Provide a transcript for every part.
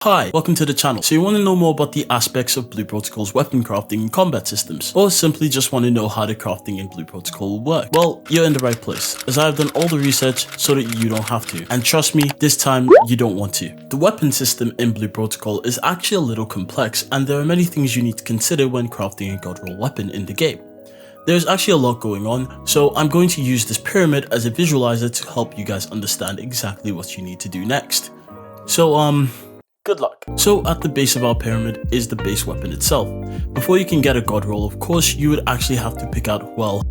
Hi, welcome to the channel. So you want to know more about the aspects of Blue Protocol's weapon crafting and combat systems, or simply just want to know how the crafting in Blue Protocol will work? Well, you're in the right place, as I have done all the research so that you don't have to. And trust me, this time you don't want to. The weapon system in Blue Protocol is actually a little complex, and there are many things you need to consider when crafting a god roll weapon in the game. There's actually a lot going on, so I'm going to use this pyramid as a visualizer to help you guys understand exactly what you need to do next. So good luck. So at the base of our pyramid is the base weapon itself. Before you can get a god roll, of course, you would actually have to pick out, well,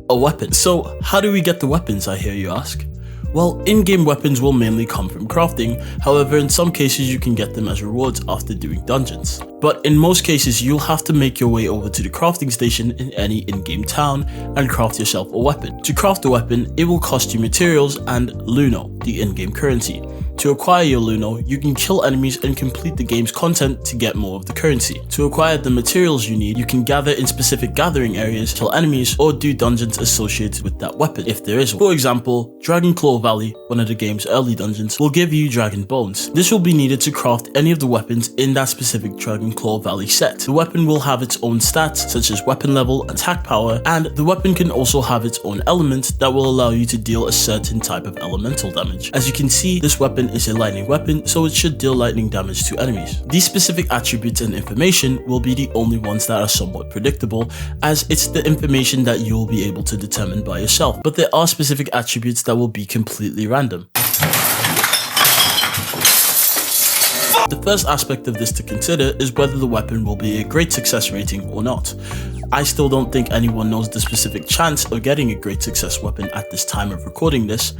a weapon. So how do we get the weapons, I hear you ask? Well, in-game weapons will mainly come from crafting, however in some cases you can get them as rewards after doing dungeons. But in most cases you'll have to make your way over to the crafting station in any in-game town and craft yourself a weapon. To craft a weapon, it will cost you materials and Luno, the in-game currency. To acquire your Luno, you can kill enemies and complete the game's content to get more of the currency. To acquire the materials you need, you can gather in specific gathering areas, kill enemies, or do dungeons associated with that weapon, if there is one. For example, Dragon Claw Valley, one of the game's early dungeons, will give you Dragon Bones. This will be needed to craft any of the weapons in that specific Dragon Claw Valley set. The weapon will have its own stats, such as weapon level, attack power, and the weapon can also have its own element that will allow you to deal a certain type of elemental damage. As you can see, this weapon is a lightning weapon, so it should deal lightning damage to enemies. These specific attributes and information will be the only ones that are somewhat predictable, as it's the information that you will be able to determine by yourself. But there are specific attributes that will be completely random. The first aspect of this to consider is whether the weapon will be a great success rating or not. I still don't think anyone knows the specific chance of getting a great success weapon at this time of recording this,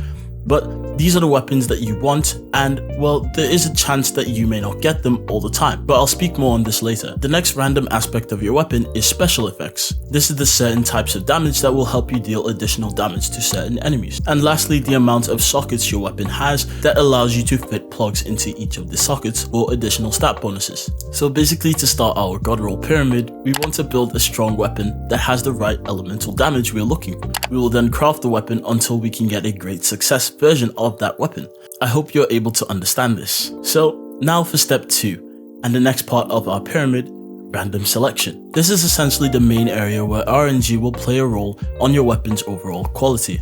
but these are the weapons that you want, and well, there is a chance that you may not get them all the time, but I'll speak more on this later. The next random aspect of your weapon is special effects. This is the certain types of damage that will help you deal additional damage to certain enemies. And lastly, the amount of sockets your weapon has that allows you to fit plugs into each of the sockets or additional stat bonuses. So basically, to start our god roll pyramid, we want to build a strong weapon that has the right elemental damage we're looking for. We will then craft the weapon until we can get a great success version of that weapon. I hope you're able to understand this. So now for step 2, and the next part of our pyramid, random selection. This is essentially the main area where RNG will play a role on your weapon's overall quality.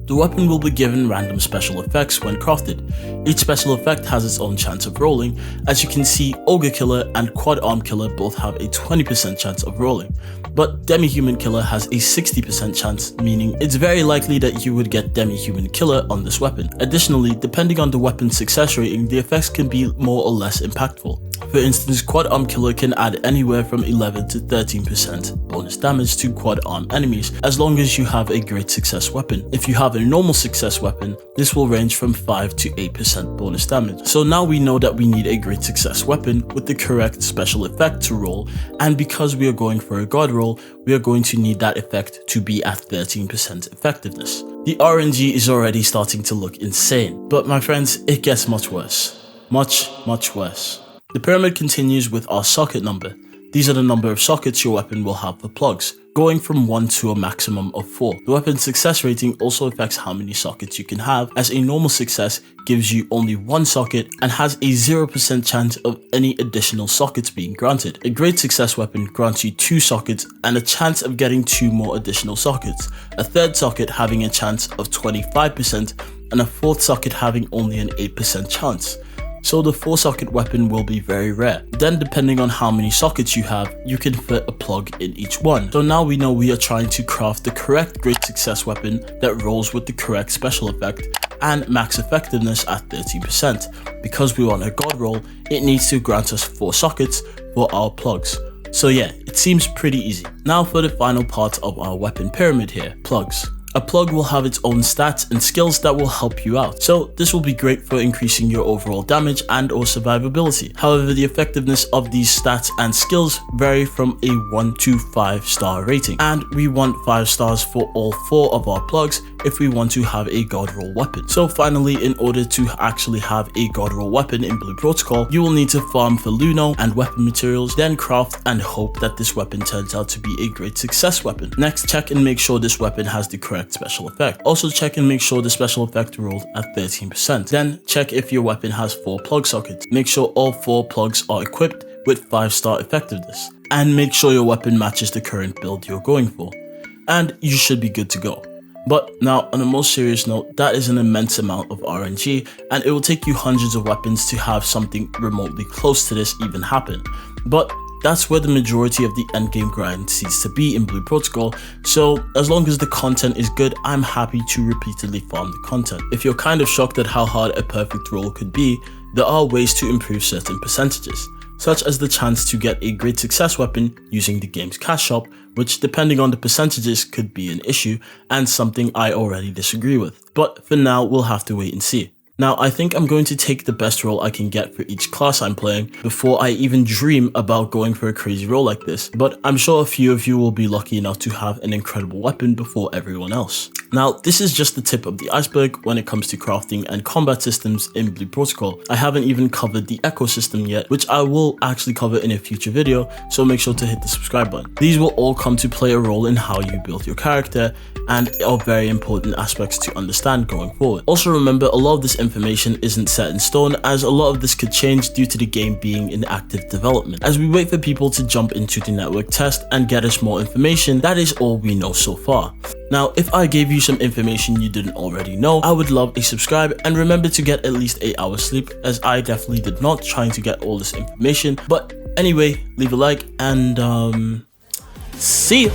The weapon will be given random special effects when crafted. Each special effect has its own chance of rolling. As you can see, Ogre Killer and Quad Arm Killer both have a 20% chance of rolling, but Demi-Human Killer has a 60% chance, meaning it's very likely that you would get Demi-Human Killer on this weapon. Additionally, depending on the weapon's success rating, the effects can be more or less impactful. For instance, Quad Arm Killer can add anywhere from 11 to 13% bonus damage to quad arm enemies, as long as you have a great success weapon. If you have a normal success weapon, this will range from 5 to 8% bonus damage. So now we know that we need a great success weapon with the correct special effect to roll, and because we are going for a god roll, we are going to need that effect to be at 13% effectiveness. The RNG is already starting to look insane, but my friends, it gets much worse. Much worse. The pyramid continues with our socket number. These are the number of sockets your weapon will have for plugs, going from 1 to a maximum of 4. The weapon's success rating also affects how many sockets you can have, as a normal success gives you only 1 socket and has a 0% chance of any additional sockets being granted. A great success weapon grants you 2 sockets and a chance of getting 2 more additional sockets, a third socket having a chance of 25% and a fourth socket having only an 8% chance. So the 4-socket weapon will be very rare. Then depending on how many sockets you have, you can fit a plug in each one. So now we know we are trying to craft the correct great success weapon that rolls with the correct special effect and max effectiveness at 13%. Because we want a god roll, it needs to grant us 4 sockets for our plugs. So yeah, it seems pretty easy. Now for the final part of our weapon pyramid here, plugs. A plug will have its own stats and skills that will help you out, so this will be great for increasing your overall damage and or survivability. However, the effectiveness of these stats and skills vary from a 1 to 5 star rating, and we want 5 stars for all 4 of our plugs if we want to have a god roll weapon. So finally, in order to actually have a god roll weapon in Blue Protocol, you will need to farm for Luno and weapon materials, then craft and hope that this weapon turns out to be a great success weapon. Next, check and make sure this weapon has the correct special effect. Also check and make sure the special effect rolled at 13%. Then check if your weapon has 4 plug sockets. Make sure all 4 plugs are equipped with 5-star effectiveness, and make sure your weapon matches the current build you're going for, and you should be good to go. But now, on a more serious note, that is an immense amount of RNG, and it will take you hundreds of weapons to have something remotely close to this even happen. But that's where the majority of the endgame grind seems to be in Blue Protocol, so as long as the content is good, I'm happy to repeatedly farm the content. If you're kind of shocked at how hard a perfect roll could be, there are ways to improve certain percentages, such as the chance to get a great success weapon using the game's cash shop, which depending on the percentages could be an issue and something I already disagree with. But for now, we'll have to wait and see. Now, I think I'm going to take the best roll I can get for each class I'm playing before I even dream about going for a crazy roll like this, but I'm sure a few of you will be lucky enough to have an incredible weapon before everyone else. Now, this is just the tip of the iceberg when it comes to crafting and combat systems in Blue Protocol. I haven't even covered the ecosystem yet, which I will actually cover in a future video, so make sure to hit the subscribe button. These will all come to play a role in how you build your character and are very important aspects to understand going forward. Also remember, a lot of this information isn't set in stone, as a lot of this could change due to the game being in active development. As we wait for people to jump into the network test and get us more information, that is all we know so far. Now, if I gave you some information you didn't already know, I would love a subscribe, and remember to get at least 8 hours sleep, as I definitely did not trying to get all this information. But anyway, leave a like and see you.